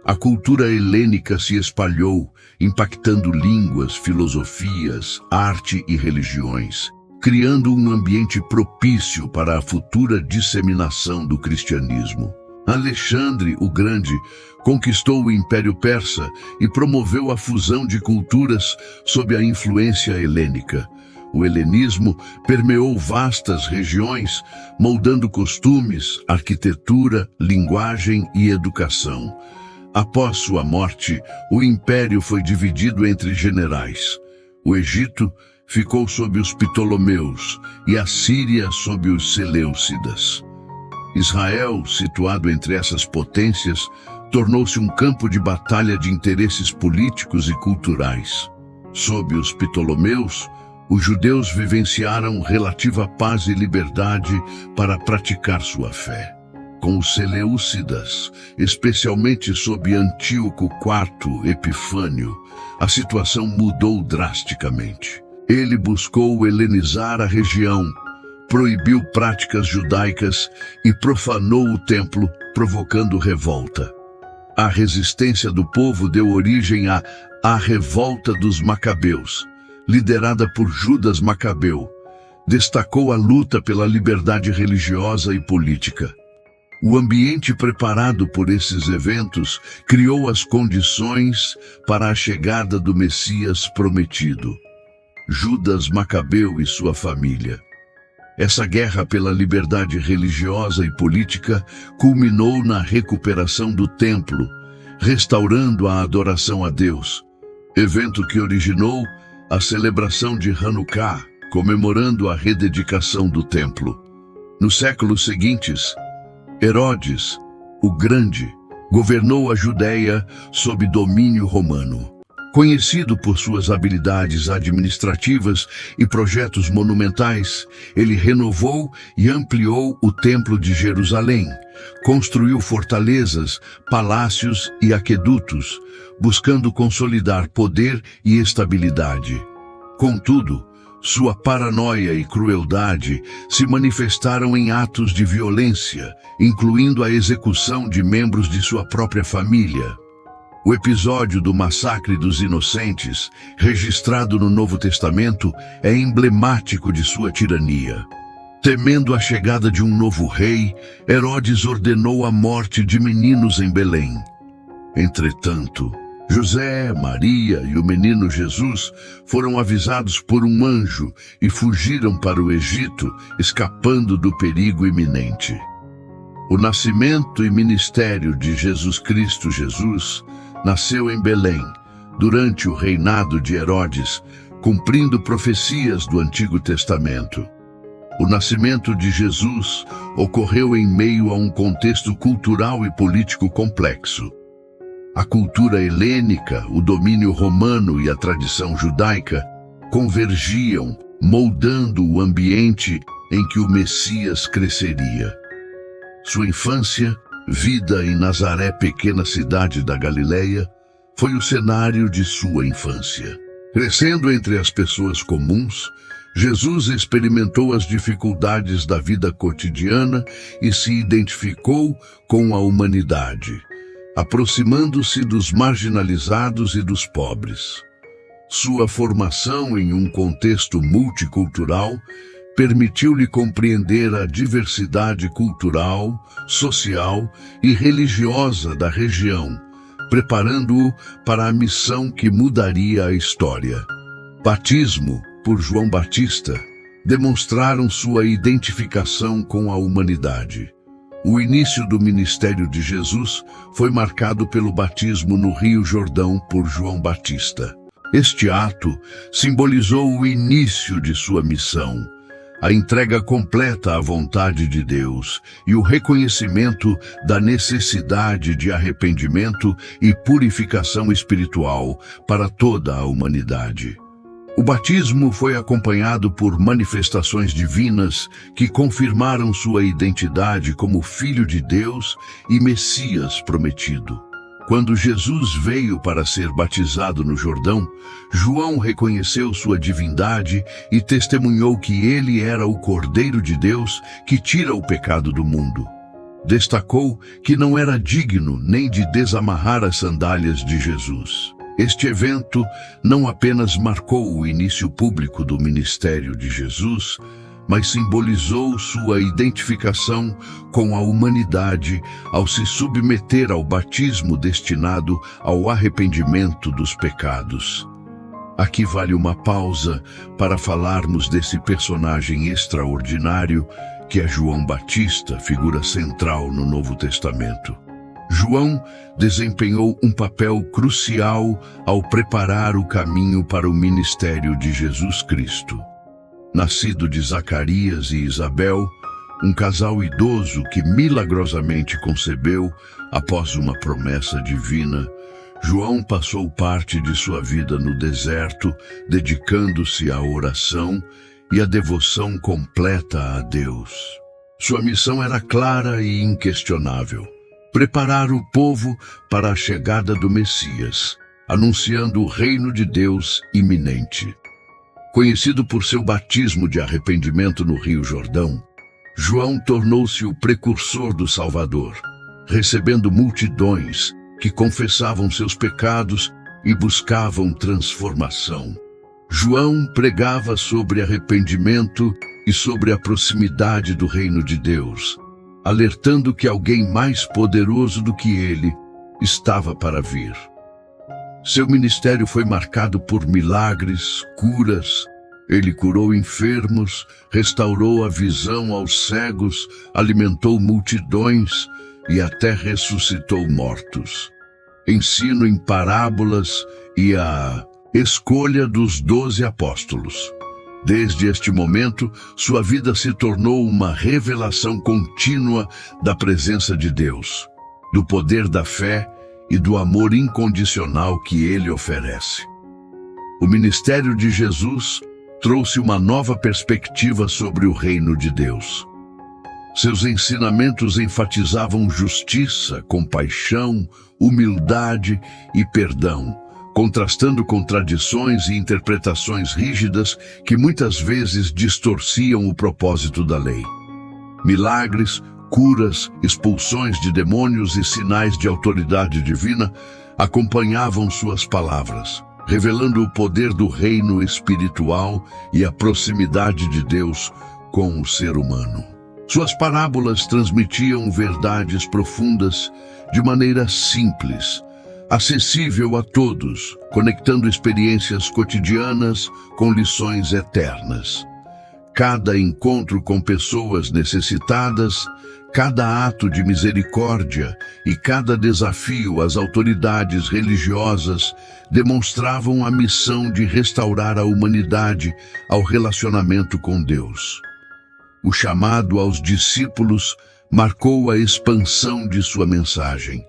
A cultura helênica se espalhou, impactando línguas, filosofias, arte e religiões, criando um ambiente propício para a futura disseminação do cristianismo. Alexandre o Grande conquistou o Império Persa e promoveu a fusão de culturas sob a influência helênica. O helenismo permeou vastas regiões, moldando costumes, arquitetura, linguagem e educação. Após sua morte, o império foi dividido entre generais. O Egito ficou sob os Ptolomeus e a Síria sob os Seleucidas. Israel, situado entre essas potências, tornou-se um campo de batalha de interesses políticos e culturais. Sob os Ptolomeus, os judeus vivenciaram relativa paz e liberdade para praticar sua fé. Com os Seleucidas, especialmente sob Antíoco IV Epifânio, a situação mudou drasticamente. Ele buscou helenizar a região, proibiu práticas judaicas e profanou o templo, provocando revolta. A resistência do povo deu origem à Revolta dos Macabeus, liderada por Judas Macabeu. Destacou a luta pela liberdade religiosa e política. O ambiente preparado por esses eventos criou as condições para a chegada do Messias prometido, Judas Macabeu e sua família. Essa guerra pela liberdade religiosa e política culminou na recuperação do templo, restaurando a adoração a Deus, evento que originou a celebração de Hanukkah, comemorando a rededicação do templo. Nos séculos seguintes, Herodes, o Grande, governou a Judéia sob domínio romano. Conhecido por suas habilidades administrativas e projetos monumentais, ele renovou e ampliou o Templo de Jerusalém, construiu fortalezas, palácios e aquedutos, buscando consolidar poder e estabilidade. Contudo, sua paranoia e crueldade se manifestaram em atos de violência, incluindo a execução de membros de sua própria família. O episódio do massacre dos inocentes, registrado no Novo Testamento, é emblemático de sua tirania. Temendo a chegada de um novo rei, Herodes ordenou a morte de meninos em Belém. Entretanto, José, Maria e o menino Jesus foram avisados por um anjo e fugiram para o Egito, escapando do perigo iminente. O nascimento e ministério de Jesus Cristo Jesus nasceu em Belém, durante o reinado de Herodes, cumprindo profecias do Antigo Testamento. O nascimento de Jesus ocorreu em meio a um contexto cultural e político complexo. A cultura helênica, o domínio romano e a tradição judaica convergiam, moldando o ambiente em que o Messias cresceria. Sua infância, vida em Nazaré, pequena cidade da Galileia, foi o cenário de sua infância. Crescendo entre as pessoas comuns, Jesus experimentou as dificuldades da vida cotidiana e se identificou com a humanidade, aproximando-se dos marginalizados e dos pobres. Sua formação em um contexto multicultural permitiu-lhe compreender a diversidade cultural, social e religiosa da região, preparando-o para a missão que mudaria a história. Batismo por João Batista demonstraram sua identificação com a humanidade. O início do ministério de Jesus foi marcado pelo batismo no Rio Jordão por João Batista. Este ato simbolizou o início de sua missão, a entrega completa à vontade de Deus e o reconhecimento da necessidade de arrependimento e purificação espiritual para toda a humanidade. O batismo foi acompanhado por manifestações divinas que confirmaram sua identidade como Filho de Deus e Messias prometido. Quando Jesus veio para ser batizado no Jordão, João reconheceu sua divindade e testemunhou que ele era o Cordeiro de Deus que tira o pecado do mundo. Destacou que não era digno nem de desamarrar as sandálias de Jesus. Este evento não apenas marcou o início público do ministério de Jesus, mas simbolizou sua identificação com a humanidade ao se submeter ao batismo destinado ao arrependimento dos pecados. Aqui vale uma pausa para falarmos desse personagem extraordinário que é João Batista, figura central no Novo Testamento. João desempenhou um papel crucial ao preparar o caminho para o ministério de Jesus Cristo. Nascido de Zacarias e Isabel, um casal idoso que milagrosamente concebeu após uma promessa divina, João passou parte de sua vida no deserto, dedicando-se à oração e à devoção completa a Deus. Sua missão era clara e inquestionável: preparar o povo para a chegada do Messias, anunciando o reino de Deus iminente. Conhecido por seu batismo de arrependimento no Rio Jordão, João tornou-se o precursor do Salvador, recebendo multidões que confessavam seus pecados e buscavam transformação. João pregava sobre arrependimento e sobre a proximidade do reino de Deus, alertando que alguém mais poderoso do que ele estava para vir. Seu ministério foi marcado por milagres, curas. Ele curou enfermos, restaurou a visão aos cegos, alimentou multidões e até ressuscitou mortos. Ensino em parábolas e a escolha dos 12 apóstolos. Desde este momento, sua vida se tornou uma revelação contínua da presença de Deus, do poder da fé e do amor incondicional que ele oferece. O ministério de Jesus trouxe uma nova perspectiva sobre o reino de Deus. Seus ensinamentos enfatizavam justiça, compaixão, humildade e perdão, contrastando com tradições e interpretações rígidas que muitas vezes distorciam o propósito da lei. Milagres, curas, expulsões de demônios e sinais de autoridade divina acompanhavam suas palavras, revelando o poder do reino espiritual e a proximidade de Deus com o ser humano. Suas parábolas transmitiam verdades profundas de maneira simples, acessível a todos, conectando experiências cotidianas com lições eternas. Cada encontro com pessoas necessitadas, cada ato de misericórdia e cada desafio às autoridades religiosas demonstravam a missão de restaurar a humanidade ao relacionamento com Deus. O chamado aos discípulos marcou a expansão de sua mensagem.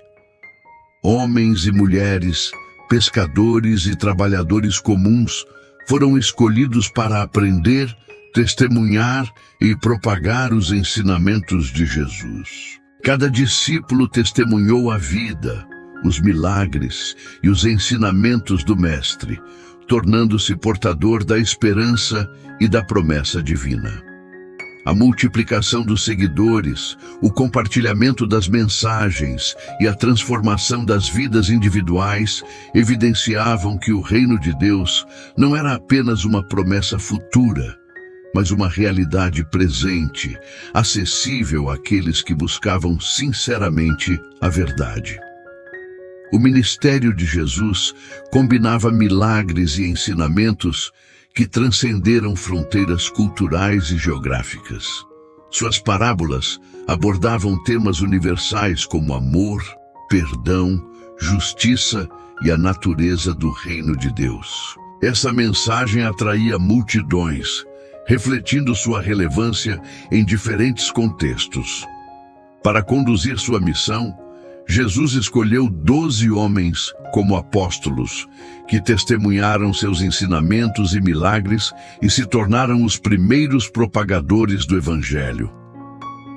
Homens e mulheres, pescadores e trabalhadores comuns foram escolhidos para aprender, testemunhar e propagar os ensinamentos de Jesus. Cada discípulo testemunhou a vida, os milagres e os ensinamentos do Mestre, tornando-se portador da esperança e da promessa divina. A multiplicação dos seguidores, o compartilhamento das mensagens e a transformação das vidas individuais evidenciavam que o reino de Deus não era apenas uma promessa futura, mas uma realidade presente, acessível àqueles que buscavam sinceramente a verdade. O ministério de Jesus combinava milagres e ensinamentos que transcenderam fronteiras culturais e geográficas. Suas parábolas abordavam temas universais como amor, perdão, justiça e a natureza do reino de Deus. Essa mensagem atraía multidões, refletindo sua relevância em diferentes contextos. Para conduzir sua missão, Jesus escolheu 12 homens como apóstolos, que testemunharam seus ensinamentos e milagres e se tornaram os primeiros propagadores do Evangelho.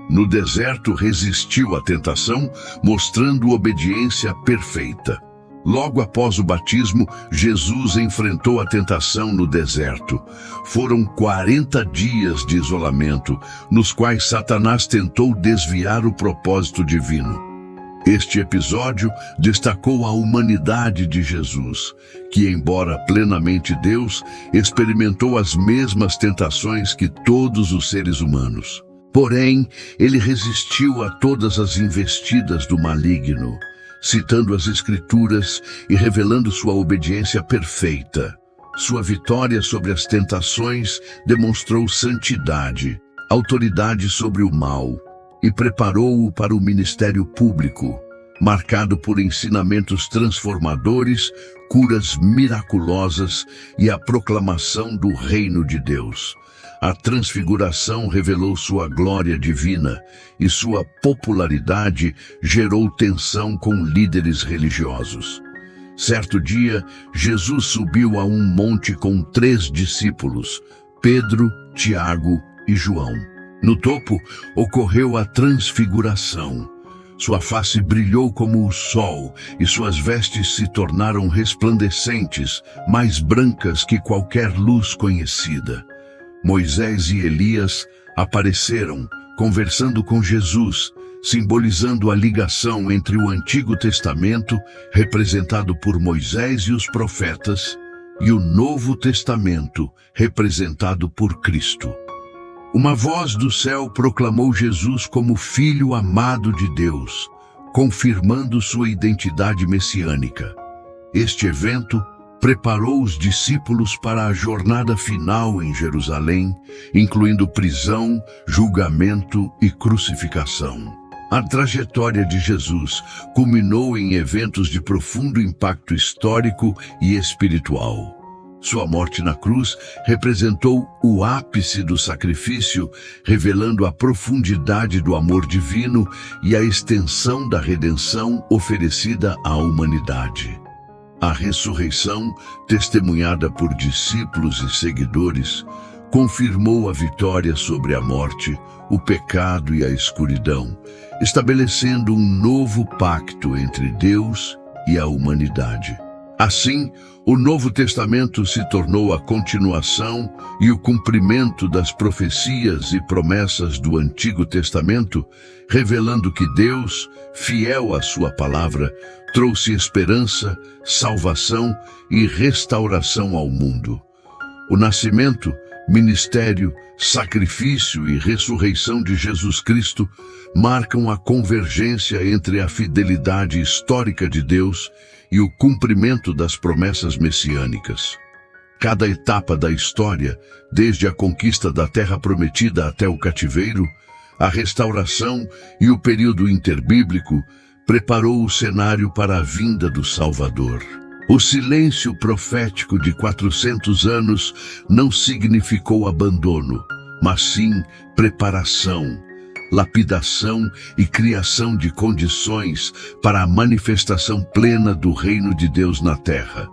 No deserto resistiu à tentação, mostrando obediência perfeita. Logo após o batismo, Jesus enfrentou a tentação no deserto. Foram 40 dias de isolamento, nos quais Satanás tentou desviar o propósito divino. Este episódio destacou a humanidade de Jesus, que, embora plenamente Deus, experimentou as mesmas tentações que todos os seres humanos. Porém, ele resistiu a todas as investidas do maligno, citando as Escrituras e revelando sua obediência perfeita. Sua vitória sobre as tentações demonstrou santidade, autoridade sobre o mal, e preparou-o para o ministério público, marcado por ensinamentos transformadores, curas miraculosas e a proclamação do reino de Deus. A transfiguração revelou sua glória divina e sua popularidade gerou tensão com líderes religiosos. Certo dia, Jesus subiu a um monte com 3 discípulos, Pedro, Tiago e João. No topo, ocorreu a transfiguração. Sua face brilhou como o sol e suas vestes se tornaram resplandecentes, mais brancas que qualquer luz conhecida. Moisés e Elias apareceram, conversando com Jesus, simbolizando a ligação entre o Antigo Testamento, representado por Moisés e os profetas, e o Novo Testamento, representado por Cristo. Uma voz do céu proclamou Jesus como Filho amado de Deus, confirmando sua identidade messiânica. Este evento preparou os discípulos para a jornada final em Jerusalém, incluindo prisão, julgamento e crucificação. A trajetória de Jesus culminou em eventos de profundo impacto histórico e espiritual. Sua morte na cruz representou o ápice do sacrifício, revelando a profundidade do amor divino e a extensão da redenção oferecida à humanidade. A ressurreição, testemunhada por discípulos e seguidores, confirmou a vitória sobre a morte, o pecado e a escuridão, estabelecendo um novo pacto entre Deus e a humanidade. Assim, o Novo Testamento se tornou a continuação e o cumprimento das profecias e promessas do Antigo Testamento, revelando que Deus, fiel à sua palavra, trouxe esperança, salvação e restauração ao mundo. O nascimento, ministério, sacrifício e ressurreição de Jesus Cristo marcam a convergência entre a fidelidade histórica de Deus e o cumprimento das promessas messiânicas. Cada etapa da história, desde a conquista da Terra Prometida até o cativeiro, a restauração e o período interbíblico, preparou o cenário para a vinda do Salvador. O silêncio profético de 400 anos não significou abandono, mas sim preparação, lapidação e criação de condições para a manifestação plena do reino de Deus na terra.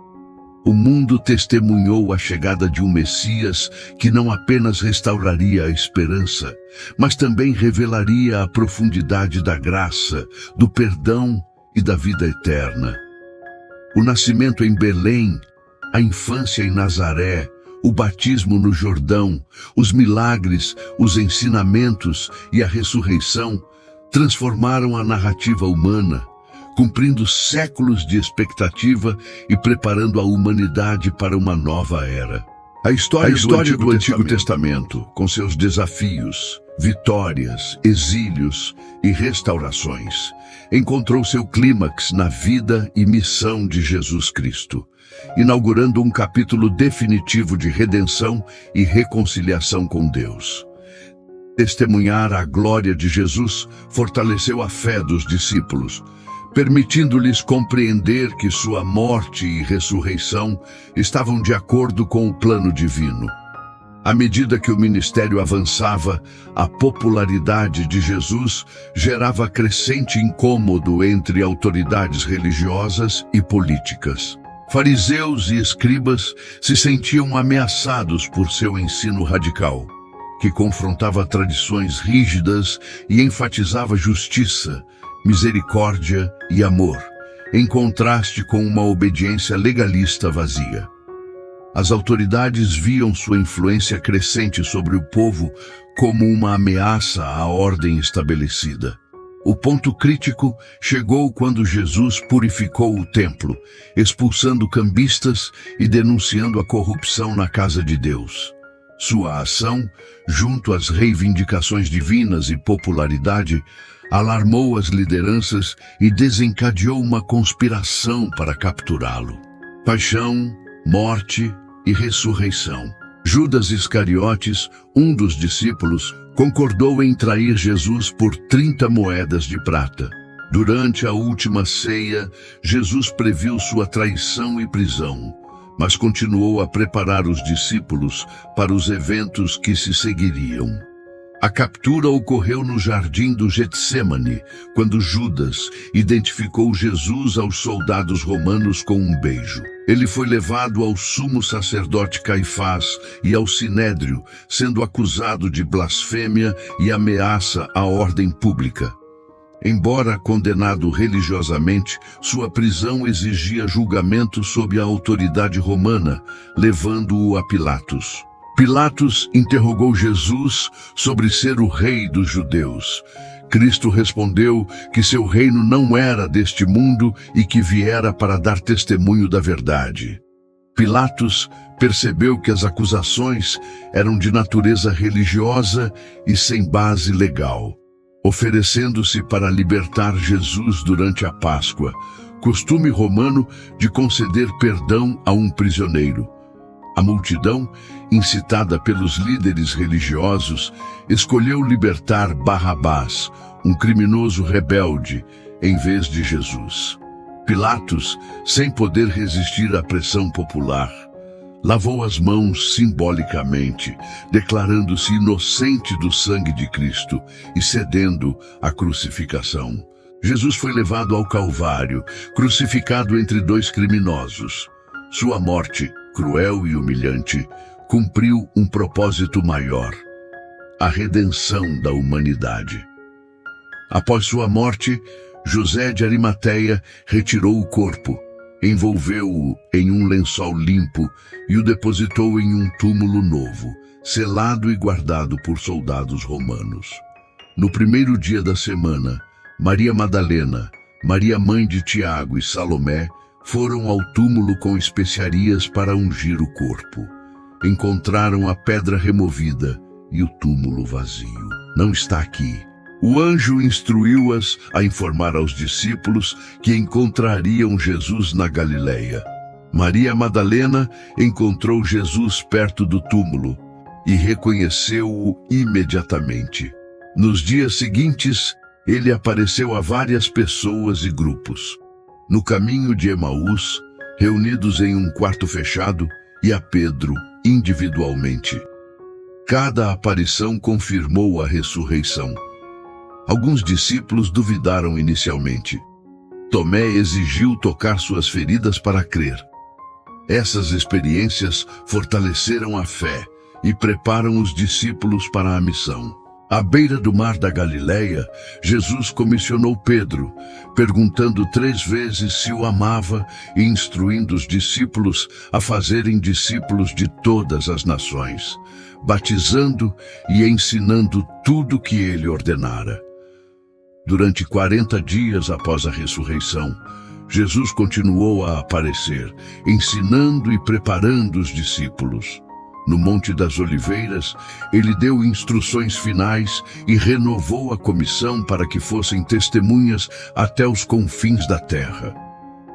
O mundo testemunhou a chegada de um Messias que não apenas restauraria a esperança, mas também revelaria a profundidade da graça, do perdão e da vida eterna. O nascimento em Belém, a infância em Nazaré, o batismo no Jordão, os milagres, os ensinamentos e a ressurreição transformaram a narrativa humana, cumprindo séculos de expectativa e preparando a humanidade para uma nova era. A história do Antigo Testamento, com seus desafios, vitórias, exílios e restaurações, encontrou seu clímax na vida e missão de Jesus Cristo, inaugurando um capítulo definitivo de redenção e reconciliação com Deus. Testemunhar a glória de Jesus fortaleceu a fé dos discípulos, permitindo-lhes compreender que sua morte e ressurreição estavam de acordo com o plano divino. À medida que o ministério avançava, a popularidade de Jesus gerava crescente incômodo entre autoridades religiosas e políticas. Fariseus e escribas se sentiam ameaçados por seu ensino radical, que confrontava tradições rígidas e enfatizava justiça, misericórdia e amor, em contraste com uma obediência legalista vazia. As autoridades viam sua influência crescente sobre o povo como uma ameaça à ordem estabelecida. O ponto crítico chegou quando Jesus purificou o templo, expulsando cambistas e denunciando a corrupção na casa de Deus. Sua ação, junto às reivindicações divinas e popularidade, alarmou as lideranças e desencadeou uma conspiração para capturá-lo. Paixão, morte e ressurreição. Judas Iscariotes, um dos discípulos, concordou em trair Jesus por 30 moedas de prata. Durante a última ceia, Jesus previu sua traição e prisão, mas continuou a preparar os discípulos para os eventos que se seguiriam. A captura ocorreu no jardim do Getsêmani, quando Judas identificou Jesus aos soldados romanos com um beijo. Ele foi levado ao sumo sacerdote Caifás e ao sinédrio, sendo acusado de blasfêmia e ameaça à ordem pública. Embora condenado religiosamente, sua prisão exigia julgamento sob a autoridade romana, levando-o a Pilatos. Pilatos interrogou Jesus sobre ser o rei dos judeus. Cristo respondeu que seu reino não era deste mundo e que viera para dar testemunho da verdade. Pilatos percebeu que as acusações eram de natureza religiosa e sem base legal. Oferecendo-se para libertar Jesus durante a Páscoa, costume romano de conceder perdão a um prisioneiro. A multidão, incitada pelos líderes religiosos, escolheu libertar Barrabás, um criminoso rebelde, em vez de Jesus. Pilatos, sem poder resistir à pressão popular, lavou as mãos simbolicamente, declarando-se inocente do sangue de Cristo e cedendo à crucificação. Jesus foi levado ao Calvário, crucificado entre dois criminosos. Sua morte, cruel e humilhante, cumpriu um propósito maior: a redenção da humanidade. Após sua morte, José de Arimateia retirou o corpo, envolveu-o em um lençol limpo e o depositou em um túmulo novo, selado e guardado por soldados romanos. No primeiro dia da semana, Maria Madalena, Maria mãe de Tiago e Salomé foram ao túmulo com especiarias para ungir o corpo. Encontraram a pedra removida e o túmulo vazio. Não está aqui. O anjo instruiu-as a informar aos discípulos que encontrariam Jesus na Galileia. Maria Madalena encontrou Jesus perto do túmulo e reconheceu-o imediatamente. Nos dias seguintes, ele apareceu a várias pessoas e grupos. No caminho de Emaús, reunidos em um quarto fechado, e a Pedro individualmente. Cada aparição confirmou a ressurreição. Alguns discípulos duvidaram inicialmente. Tomé exigiu tocar suas feridas para crer. Essas experiências fortaleceram a fé e preparam os discípulos para a missão. À beira do mar da Galileia, Jesus comissionou Pedro, perguntando 3 vezes se o amava e instruindo os discípulos a fazerem discípulos de todas as nações, batizando e ensinando tudo o que ele ordenara. Durante 40 dias após a ressurreição, Jesus continuou a aparecer, ensinando e preparando os discípulos. No Monte das Oliveiras, ele deu instruções finais e renovou a comissão para que fossem testemunhas até os confins da terra.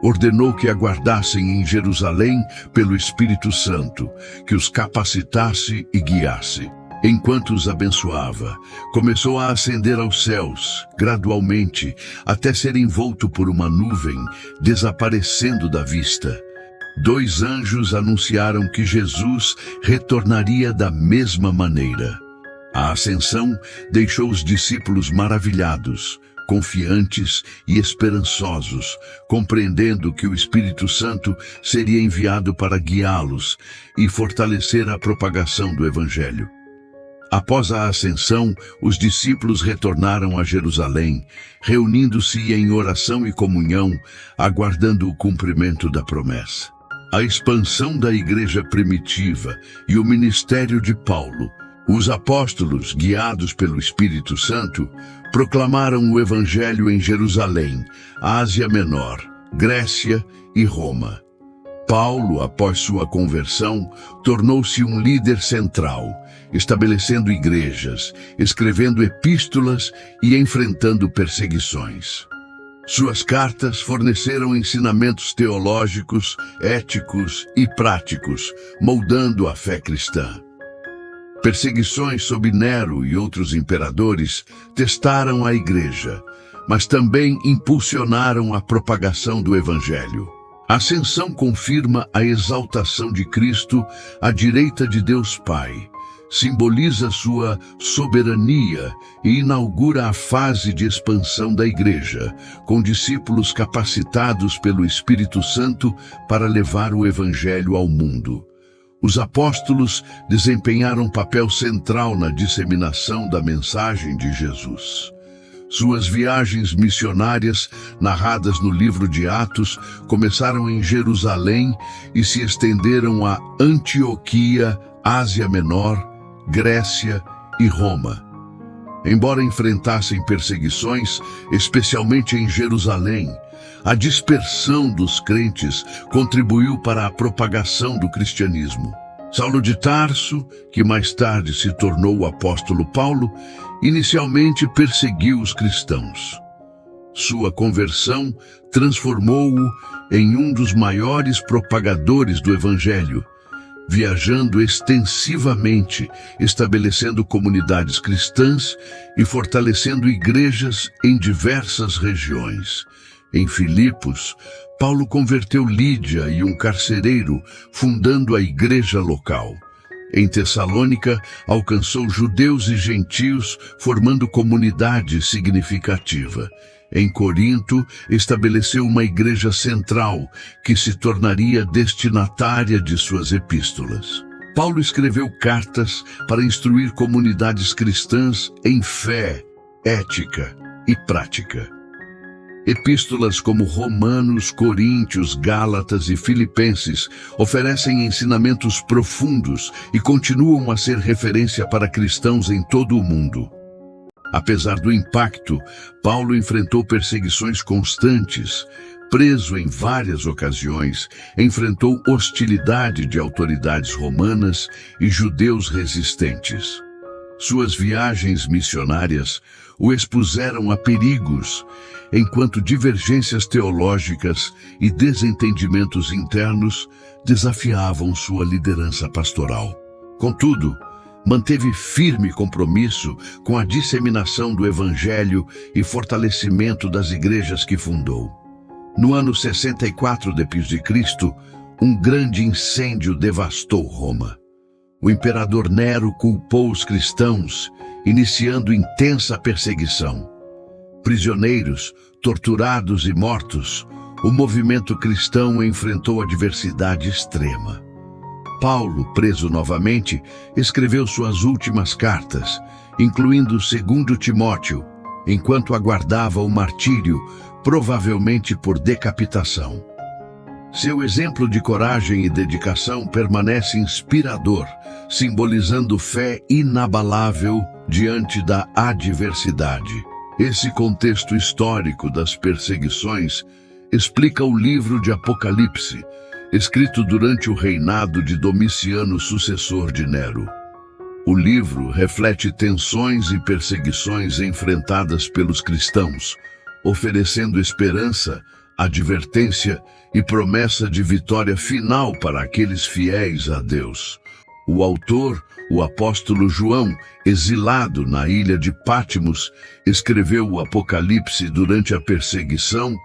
Ordenou que aguardassem em Jerusalém pelo Espírito Santo, que os capacitasse e guiasse. Enquanto os abençoava, começou a ascender aos céus, gradualmente, até ser envolto por uma nuvem, desaparecendo da vista. 2 anjos anunciaram que Jesus retornaria da mesma maneira. A ascensão deixou os discípulos maravilhados, confiantes e esperançosos, compreendendo que o Espírito Santo seria enviado para guiá-los e fortalecer a propagação do Evangelho. Após a ascensão, os discípulos retornaram a Jerusalém, reunindo-se em oração e comunhão, aguardando o cumprimento da promessa. A expansão da igreja primitiva e o ministério de Paulo, os apóstolos, guiados pelo Espírito Santo, proclamaram o Evangelho em Jerusalém, Ásia Menor, Grécia e Roma. Paulo, após sua conversão, tornou-se um líder central, estabelecendo igrejas, escrevendo epístolas e enfrentando perseguições. Suas cartas forneceram ensinamentos teológicos, éticos e práticos, moldando a fé cristã. Perseguições sob Nero e outros imperadores testaram a igreja, mas também impulsionaram a propagação do Evangelho. A ascensão confirma a exaltação de Cristo à direita de Deus Pai, simboliza sua soberania e inaugura a fase de expansão da Igreja, com discípulos capacitados pelo Espírito Santo para levar o Evangelho ao mundo. Os apóstolos desempenharam um papel central na disseminação da mensagem de Jesus. Suas viagens missionárias, narradas no livro de Atos, começaram em Jerusalém e se estenderam a Antioquia, Ásia Menor, Grécia e Roma. Embora enfrentassem perseguições, especialmente em Jerusalém, a dispersão dos crentes contribuiu para a propagação do cristianismo. Saulo de Tarso, que mais tarde se tornou o apóstolo Paulo, inicialmente perseguiu os cristãos. Sua conversão transformou-o em um dos maiores propagadores do Evangelho, viajando extensivamente, estabelecendo comunidades cristãs e fortalecendo igrejas em diversas regiões. Em Filipos, Paulo converteu Lídia e um carcereiro, fundando a igreja local. Em Tessalônica, alcançou judeus e gentios, formando comunidade significativa. Em Corinto, estabeleceu uma igreja central, que se tornaria destinatária de suas epístolas. Paulo escreveu cartas para instruir comunidades cristãs em fé, ética e prática. Epístolas como Romanos, Coríntios, Gálatas e Filipenses oferecem ensinamentos profundos e continuam a ser referência para cristãos em todo o mundo. Apesar do impacto, Paulo enfrentou perseguições constantes, preso em várias ocasiões, enfrentou hostilidade de autoridades romanas e judeus resistentes. Suas viagens missionárias o expuseram a perigos, enquanto divergências teológicas e desentendimentos internos desafiavam sua liderança pastoral. Contudo, manteve firme compromisso com a disseminação do Evangelho e fortalecimento das igrejas que fundou. No ano 64 d.C., um grande incêndio devastou Roma. O imperador Nero culpou os cristãos, iniciando intensa perseguição. Prisioneiros, torturados e mortos, o movimento cristão enfrentou adversidade extrema. Paulo, preso novamente, escreveu suas últimas cartas, incluindo 2 Timóteo, enquanto aguardava o martírio, provavelmente por decapitação. Seu exemplo de coragem e dedicação permanece inspirador, simbolizando fé inabalável diante da adversidade. Esse contexto histórico das perseguições explica o livro de Apocalipse, escrito durante o reinado de Domiciano, sucessor de Nero. O livro reflete tensões e perseguições enfrentadas pelos cristãos, oferecendo esperança, advertência e promessa de vitória final para aqueles fiéis a Deus. O autor, o apóstolo João, exilado na ilha de Patmos, escreveu o Apocalipse durante a perseguição,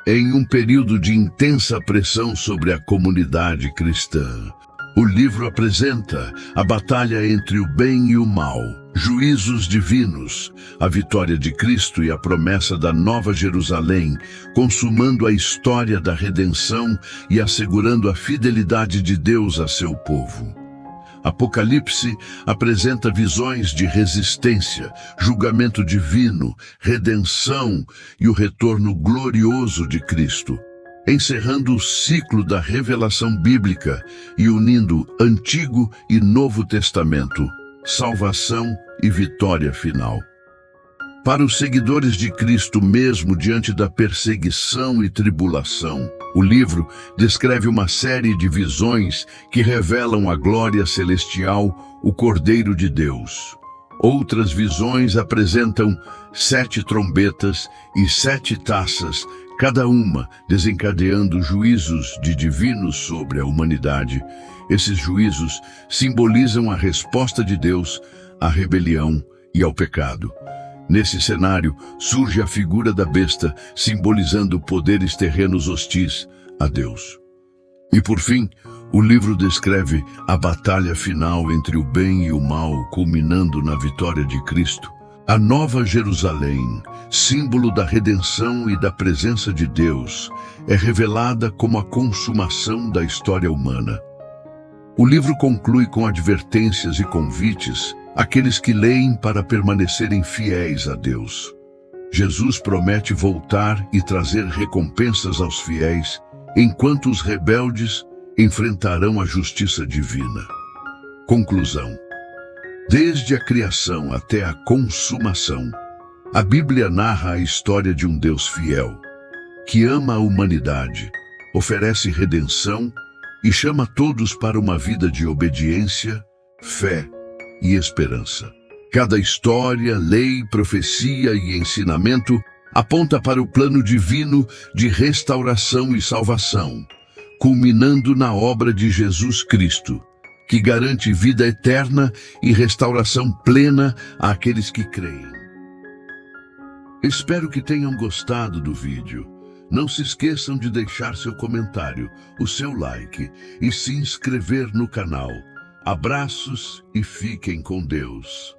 em um período de intensa pressão sobre a comunidade cristã. O livro apresenta a batalha entre o bem e o mal, juízos divinos, a vitória de Cristo e a promessa da Nova Jerusalém, consumando a história da redenção e assegurando a fidelidade de Deus a seu povo. Apocalipse apresenta visões de resistência, julgamento divino, redenção e o retorno glorioso de Cristo, encerrando o ciclo da revelação bíblica e unindo Antigo e Novo Testamento, salvação e vitória final. Para os seguidores de Cristo, mesmo diante da perseguição e tribulação, o livro descreve uma série de visões que revelam a glória celestial, o Cordeiro de Deus. Outras visões apresentam 7 trombetas e 7 taças, cada uma desencadeando juízos divinos sobre a humanidade. Esses juízos simbolizam a resposta de Deus à rebelião e ao pecado. Nesse cenário, surge a figura da besta, simbolizando poderes terrenos hostis a Deus. E por fim, o livro descreve a batalha final entre o bem e o mal, culminando na vitória de Cristo. A Nova Jerusalém, símbolo da redenção e da presença de Deus, é revelada como a consumação da história humana. O livro conclui com advertências e convites àqueles que leem para permanecerem fiéis a Deus. Jesus promete voltar e trazer recompensas aos fiéis, enquanto os rebeldes enfrentarão a justiça divina. Conclusão. Desde a criação até a consumação, a Bíblia narra a história de um Deus fiel, que ama a humanidade, oferece redenção e chama todos para uma vida de obediência, fé e esperança. Cada história, lei, profecia e ensinamento aponta para o plano divino de restauração e salvação, culminando na obra de Jesus Cristo, que garante vida eterna e restauração plena àqueles que creem. Espero que tenham gostado do vídeo. Não se esqueçam de deixar seu comentário, o seu like e se inscrever no canal. Abraços e fiquem com Deus.